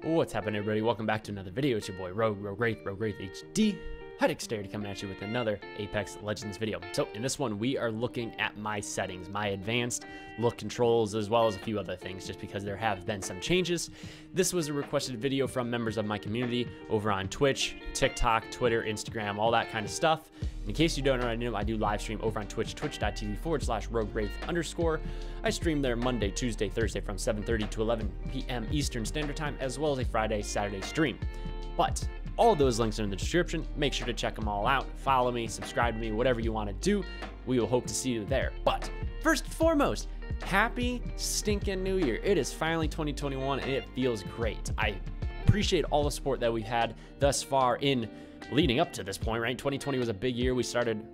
What's happening, everybody? Welcome back to another video. It's your boy Rogue Wraith HD. Hi, Dexterity, coming at you with another Apex Legends video. So in this one, we are looking at my settings, my advanced look controls, as well as a few other things, just because there have been some changes. This was a requested video from members of my community over on Twitch, TikTok, Twitter, Instagram, all that kind of stuff. In case you don't already know, I do live stream over on Twitch, twitch.tv/RogueWraith_. I stream there Monday, Tuesday, Thursday from 7:30 to 11 p.m. Eastern Standard Time, as well as a Friday, Saturday stream. But all of those links are in the description. Make sure to check them all out. Follow me, subscribe to me, whatever you want to do. We will hope to see you there. But first and foremost, happy stinking new year. It is finally 2021 and it feels great. I appreciate all the support that we've had thus far in leading up to this point, right? 2020 was a big year. We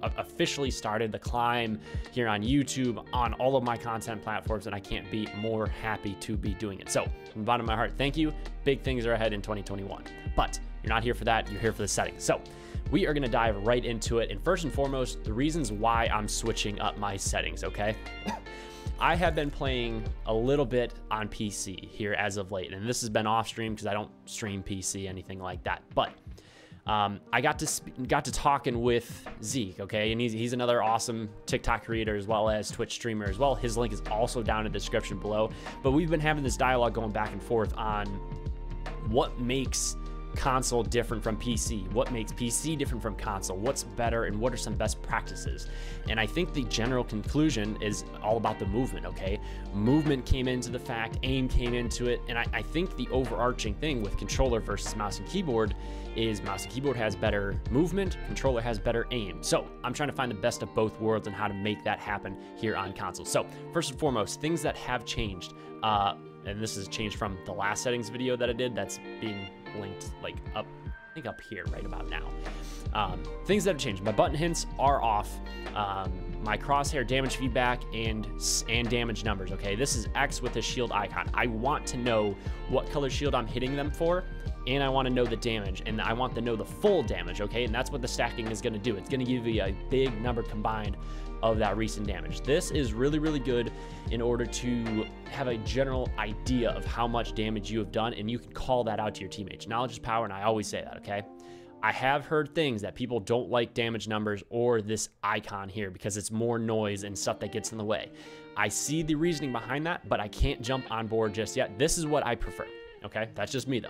officially started the climb here on YouTube, on all of my content platforms, and I can't be more happy to be doing it. So from the bottom of my heart, thank you. Big things are ahead in 2021, but you're not here for that. You're here for the settings. So we are going to dive right into it. And first and foremost, the reasons why I'm switching up my settings. Okay. I have been playing a little bit on PC here as of late, and this has been off stream because I don't stream PC, anything like that. But I got to talking with Zeke, okay, and he's another awesome TikTok creator as well as Twitch streamer as well. His link is also down in the description below. But we've been having this dialogue going back and forth on what makes console different from PC, what makes PC different from console, what's better, and what are some best practices. And I think the general conclusion is all about the movement, okay? Movement came into the fact, aim came into it, and I think the overarching thing with controller versus mouse and keyboard is mouse and keyboard has better movement, controller has better aim. So I'm trying to find the best of both worlds and how to make that happen here on console. So first and foremost, things that have changed, and this has changed from the last settings video that I did that's being linked like up, I think up here right about now. Things that have changed: my button hints are off, my crosshair damage feedback and damage numbers. Okay, this is X with a shield icon. I want to know what color shield I'm hitting them for, and I want to know the damage, and I want to know the full damage. Okay, and that's what the stacking is going to do. It's going to give you a big number combined of that recent damage. This is really good in order to have a general idea of how much damage you have done, and you can call that out to your teammates. Knowledge is power, and I always say that, okay? I have heard things that people don't like damage numbers or this icon here because it's more noise and stuff that gets in the way. I see the reasoning behind that, but I can't jump on board just yet. This is what I prefer, okay? That's just me though.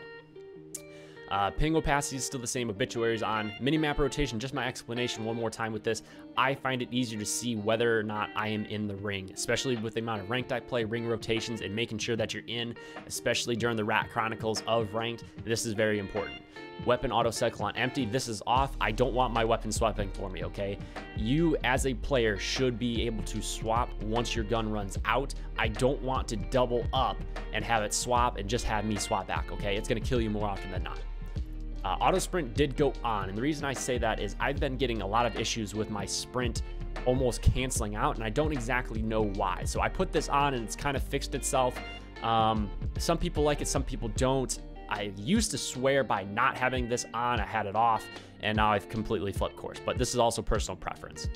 Ping opacity is still the same. Obituaries on. Minimap rotation, just my explanation one more time with this. I find it easier to see whether or not I am in the ring, especially with the amount of ranked I play, ring rotations, and making sure that you're in, especially during the Rat Chronicles of ranked. This is very important. Weapon auto cycle on empty, this is off. I don't want my weapon swapping for me, okay? You as a player should be able to swap once your gun runs out. I don't want to double up and have it swap and just have me swap back, okay? It's gonna kill you more often than not. Auto sprint did go on, and the reason I say that is I've been getting a lot of issues with my sprint almost canceling out, and I don't exactly know why. So I put this on and it's kind of fixed itself. Some people like it, some people don't. I used to swear by not having this on, I had it off, and now I've completely flipped course, but this is also personal preference.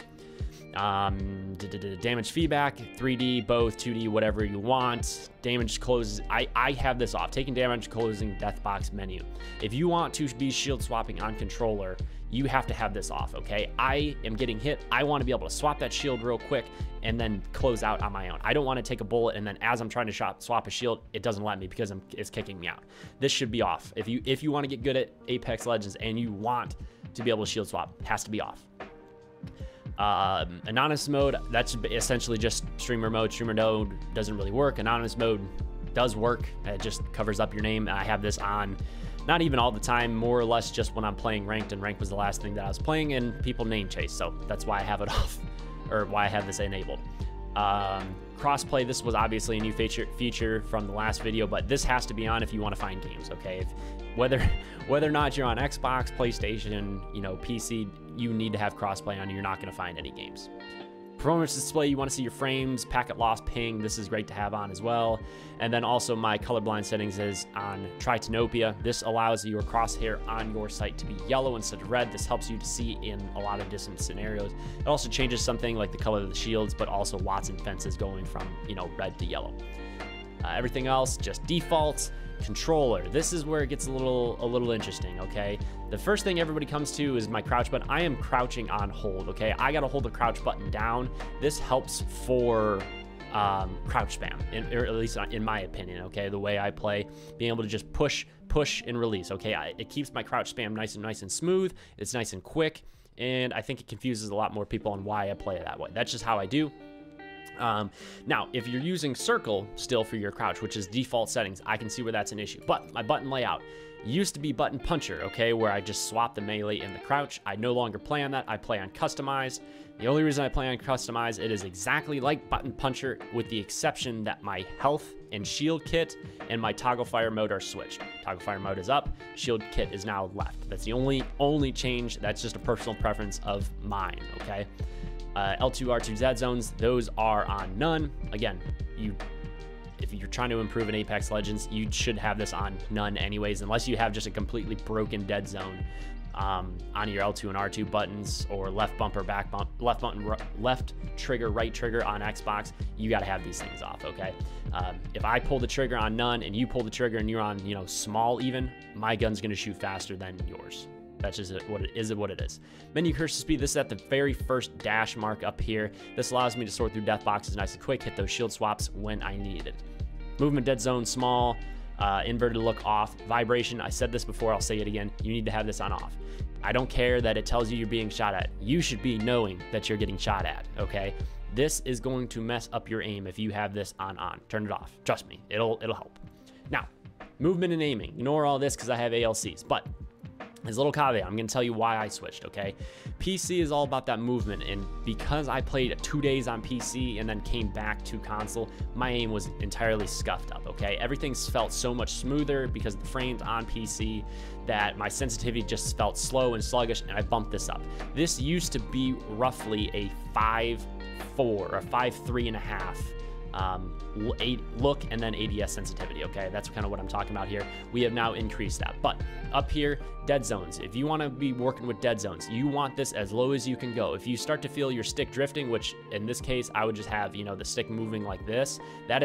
Damage feedback, 3D, both 2D, whatever you want. Damage closes, I have this off. Taking damage, closing death box menu. If you want to be shield swapping on controller, you have to have this off, okay? I am getting hit. I want to be able to swap that shield real quick and then close out on my own. I don't want to take a bullet and then as I'm trying to swap a shield, it doesn't let me because it's kicking me out. This should be off. If you want to get good at Apex Legends and you want to be able to shield swap, it has to be off. Anonymous mode, that's essentially just streamer mode. Streamer mode doesn't really work. Anonymous mode does work. It just covers up your name. I have this on not even all the time, more or less just when I'm playing ranked, and ranked was the last thing that I was playing and people name chase, so that's why I have it off, or why I have this enabled. Crossplay, this was obviously a new feature from the last video, but this has to be on if you want to find games, okay? Whether or not you're on Xbox, PlayStation, you know, PC, you need to have crossplay on. You're not going to find any games. Performance display, you want to see your frames, packet loss, ping. This is great to have on as well. And then also my colorblind settings is on Tritanopia. This allows your crosshair on your sight to be yellow instead of red. This helps you to see in a lot of different scenarios. It also changes something like the color of the shields, but also Watson fences going from, you know, red to yellow. Everything else just default. controller. This is where it gets a little interesting, okay? The first thing everybody comes to is my crouch button. I am crouching on hold, okay? I gotta hold the crouch button down. This helps for crouch spam, or at least in my opinion, okay? The way I play, being able to just push and release, okay? It keeps my crouch spam nice and smooth. It's nice and quick, and I think it confuses a lot more people on why I play it that way. That's just how I do. Now, if you're using circle still for your crouch, which is default settings, I can see where that's an issue. But my button layout used to be button puncher, okay, where I just swap the melee and the crouch. I no longer play on that. I play on customized. The only reason I play on customized, it is exactly like button puncher, with the exception that my health and shield kit and my toggle fire mode are switched. Toggle fire mode is up, shield kit is now left. That's the only change. That's just a personal preference of mine, okay? L2, R2 Z zones, those are on none. Again, if you're trying to improve in Apex Legends, you should have this on none anyways, unless you have just a completely broken dead zone on your L2 and R2 buttons, or left bumper, back bump, left button, left trigger, right trigger on Xbox. You got to have these things off, okay? If I pull the trigger on none and you pull the trigger and you're on, small even, my gun's going to shoot faster than yours. That's just what it is. Menu cursor speed, this is at the very first dash mark up here. This allows me to sort through death boxes nice and quick, hit those shield swaps when I need it. Movement dead zone, small, inverted look off. Vibration, I said this before, I'll say it again. You need to have this on off. I don't care that it tells you you're being shot at. You should be knowing that you're getting shot at, okay? This is going to mess up your aim if you have this on. Turn it off. Trust me, it'll help. Now, movement and aiming. Ignore all this because I have ALCs, but as a little caveat, I'm going to tell you why I switched, okay? PC is all about that movement, and because I played 2 days on PC and then came back to console, my aim was entirely scuffed up, okay? Everything felt so much smoother because of the frames on PC that my sensitivity just felt slow and sluggish, and I bumped this up. This used to be roughly a 5.4 or 5.3.5 look and then ADS sensitivity, okay? That's kind of what I'm talking about here. We have now increased that. But up here, dead zones. If you want to be working with dead zones, you want this as low as you can go. If you start to feel your stick drifting, which in this case I would just have, the stick moving like this, that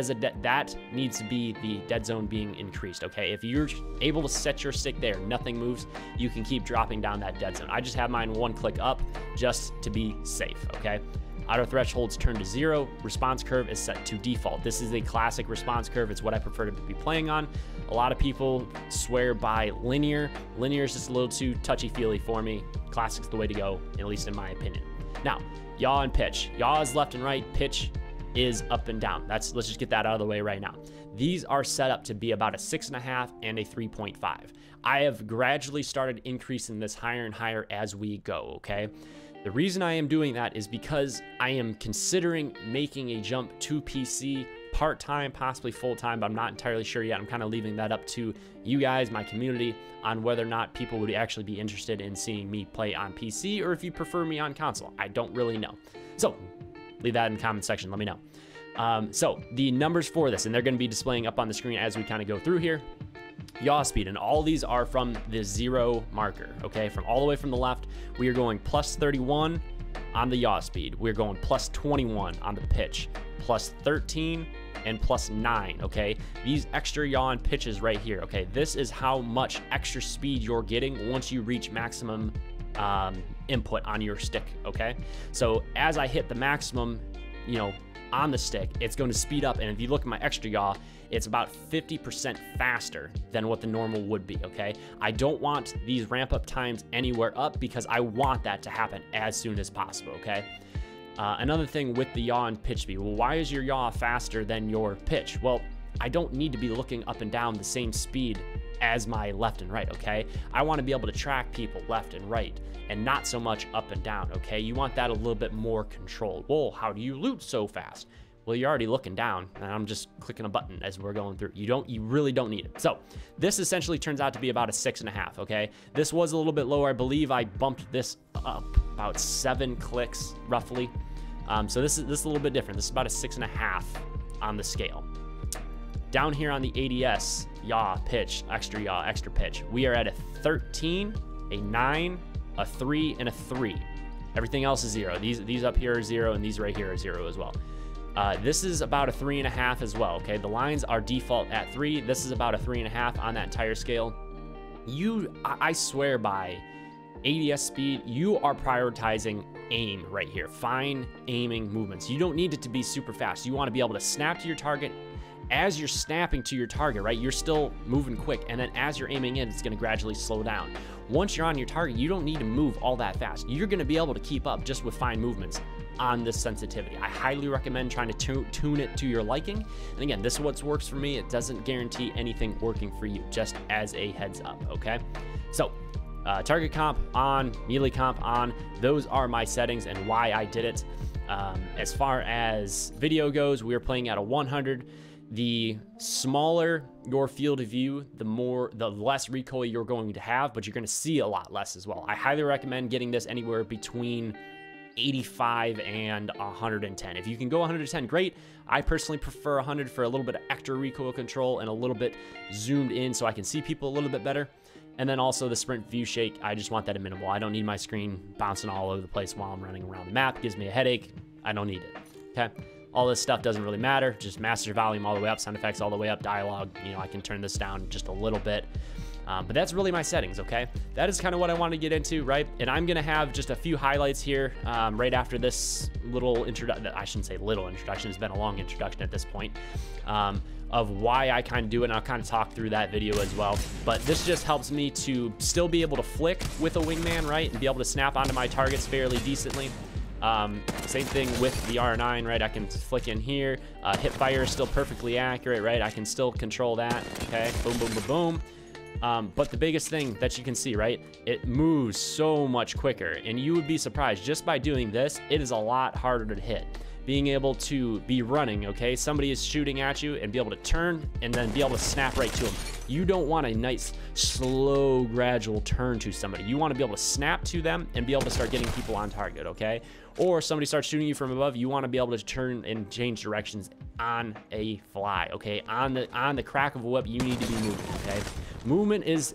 needs to be the dead zone being increased, okay? If you're able to set your stick there, nothing moves, you can keep dropping down that dead zone. I just have mine one click up just to be safe, okay? Auto thresholds turned to 0. Response curve is set to default. This is a classic response curve. It's what I prefer to be playing on. A lot of people swear by linear. Linear is just a little too touchy-feely for me. Classic's the way to go, at least in my opinion. Now, yaw and pitch. Yaw is left and right. Pitch is up and down. Let's just get that out of the way right now. These are set up to be about a 6.5 and a 3.5. I have gradually started increasing this higher and higher as we go, okay? The reason I am doing that is because I am considering making a jump to PC part-time, possibly full-time, but I'm not entirely sure yet. I'm kind of leaving that up to you guys, my community, on whether or not people would actually be interested in seeing me play on PC, or if you prefer me on console. I don't really know. So leave that in the comment section. Let me know. So the numbers for this, and they're going to be displaying up on the screen as we kind of go through here. Yaw speed, and all these are from the 0 marker, okay? From all the way from the left, we are going plus 31 on the yaw speed. We're going plus 21 on the pitch, plus 13 and plus 9, okay? These extra yaw and pitches right here, okay? This is how much extra speed you're getting once you reach maximum input on your stick, okay? So as I hit the maximum, on the stick, it's going to speed up, and if you look at my extra yaw, it's about 50% faster than what the normal would be, okay? I don't want these ramp up times anywhere up because I want that to happen as soon as possible, okay? Another thing with the yaw and pitch speed, well, why is your yaw faster than your pitch? Well, I don't need to be looking up and down the same speed as my left and right, okay? I want to be able to track people left and right and not so much up and down, okay? You want that a little bit more controlled. Whoa, how do you loot so fast? Well, you're already looking down, and I'm just clicking a button as we're going through. You really don't need it. So this essentially turns out to be about a 6.5, okay? This was a little bit lower. I believe I bumped this up about 7 clicks, roughly. So this is a little bit different. This is about a 6.5 on the scale. Down here on the ADS, yaw, pitch, extra pitch, we are at a 13, a 9, a 3, and a 3. Everything else is 0. These up here are 0, and these right here are 0 as well. This is about a 3.5 as well, okay? The lines are default at 3. This is about a 3.5 on that entire scale. I swear by ADS speed, you are prioritizing aim right here. Fine aiming movements. You don't need it to be super fast. You want to be able to snap to your target. As you're snapping to your target, right, you're still moving quick, and then as you're aiming in, it's going to gradually slow down. Once you're on your target, you don't need to move all that fast. You're going to be able to keep up just with fine movements on this sensitivity. I highly recommend trying to tune it to your liking. And again, this is what works for me. It doesn't guarantee anything working for you, just as a heads up, okay? So target comp on, melee comp on, those are my settings and why I did it. As far as video goes, we are playing at a 100. The smaller your field of view, the less recoil you're going to have, but you're going to see a lot less as well. I highly recommend getting this anywhere between 85 and 110. If you can go 110, great. I personally prefer 100 for a little bit of extra recoil control and a little bit zoomed in so I can see people a little bit better. And then also the sprint view shake, I just want that at minimal. I don't need my screen bouncing all over the place while I'm running around the map. It gives me a headache. I don't need it, okay? All this stuff doesn't really matter. Just master volume all the way up, sound effects all the way up, dialogue. You know, I can turn this down just a little bit. But that's really my settings, okay? That is kind of what I want to get into, right? And I'm going to have just a few highlights here right after this little introduction. I shouldn't say little introduction. It's been a long introduction at this point of why I kind of do it. And I'll kind of talk through that video as well. But this just helps me to still be able to flick with a wingman, right? And be able to snap onto my targets fairly decently. Same thing with the R9, right? I can flick in here. Hip fire is still perfectly accurate, right? I can still control that, okay? Boom, boom, boom, boom. But the biggest thing that you can see, right? It moves so much quicker, and you would be surprised just by doing this. It is a lot harder to hit. Being able to be running, okay? Somebody is shooting at you and be able to turn and then be able to snap right to them. You don't want a nice, slow, gradual turn to somebody. You want to be able to snap to them and be able to start getting people on target, okay? Or somebody starts shooting you from above, you want to be able to turn and change directions on a fly, okay? On the crack of a whip, you need to be moving, okay? Movement is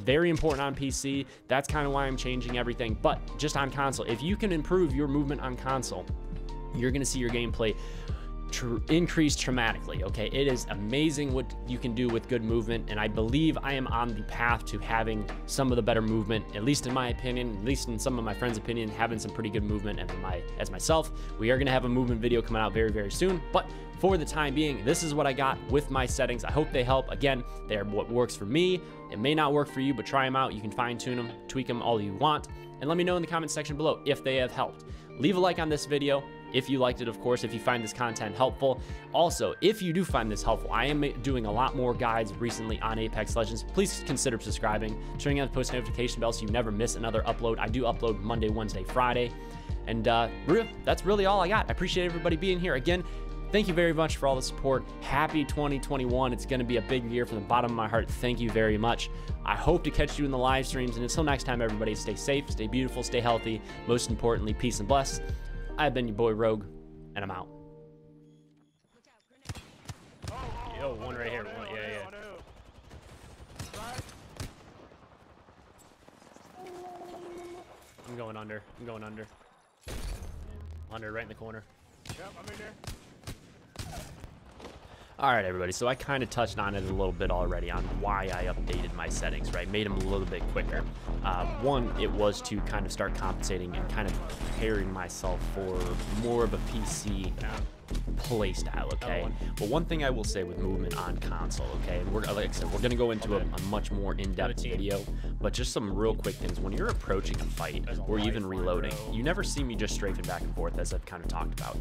very important on PC. That's kind of why I'm changing everything. But just on console, if you can improve your movement on console, you're going to see your gameplay increase dramatically, okay? It is amazing what you can do with good movement, and I believe I am on the path to having some of the better movement, at least in my opinion, at least in some of my friends' opinion, having some pretty good movement. And as myself, we are going to have a movement video coming out very, very soon. But for the time being, this is what I got with my settings. I hope they help. Again, they're what works for me. It may not work for you, but try them out. You can fine tune them, tweak them all you want, and let me know in the comment section below if they have helped. Leave a like on this video if you liked it, of course, if you find this content helpful. Also, if you do find this helpful, I am doing a lot more guides recently on Apex Legends. Please consider subscribing, turning on the post notification bell so you never miss another upload. I do upload Monday, Wednesday, Friday. And that's really all I got. I appreciate everybody being here. Again, thank you very much for all the support. Happy 2021. It's going to be a big year from the bottom of my heart. Thank you very much. I hope to catch you in the live streams. And until next time, everybody, stay safe, stay beautiful, stay healthy. Most importantly, peace and bless. I've been your boy Rogue, and I'm out. Yo, one right here. One, yeah. I'm going under. Under, right in the corner. Yep, I'm in there. All right, everybody, so I kind of touched on it a little bit already on why I updated my settings, right? Made them a little bit quicker. One, it was to kind of start compensating and kind of preparing myself for more of a PC play style, okay? But one thing I will say with movement on console, okay, and like I said, we're gonna go into a much more in-depth video, but just some real quick things. When you're approaching a fight or even reloading, you never see me just strafing back and forth, as I've kind of talked about.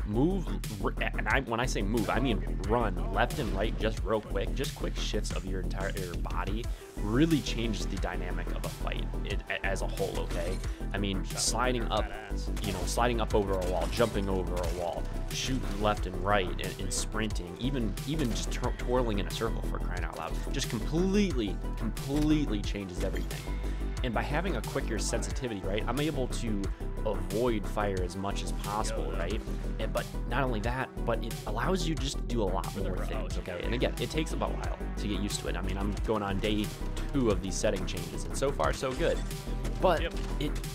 Move, and when I say move, I mean run left and right just real quick. Just quick shifts of your entire body really changes the dynamic of a fight as a whole, okay? I mean, sliding up, sliding up over a wall, jumping over a wall, shooting left and right, and sprinting, even just twirling in a circle, for crying out loud, just completely changes everything. And by having a quicker sensitivity, right, I'm able to avoid fire as much as possible, right? But not only that, but it allows you just to do a lot more things, okay? And again, it takes about a while to get used to it. I mean, I'm going on day 2 of these setting changes, and so far so good. But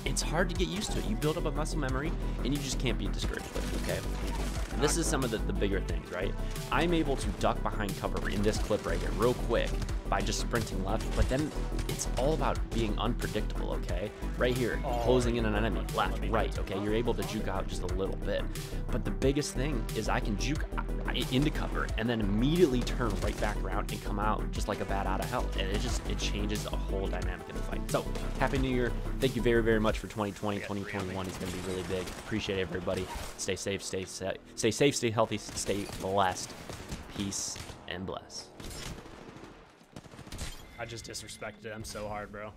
it's hard to get used to it. You build up a muscle memory, and you just can't be discouraged with it, okay? This is some of the bigger things, right? I'm able to duck behind cover in this clip right here real quick by just sprinting left, but then it's all about being unpredictable, okay? Right here, closing in on an enemy, left, right, okay? You're able to juke out just a little bit. But the biggest thing is I can juke into cover and then immediately turn right back around and come out just like a bat out of hell. And it changes the whole dynamic of the fight. So, Happy New Year. Thank you very, very much for 2020. 2021 is going to be really big. Appreciate everybody. Stay safe, stay safe, stay healthy, stay blessed. Peace and bless. I just disrespected him so hard, bro.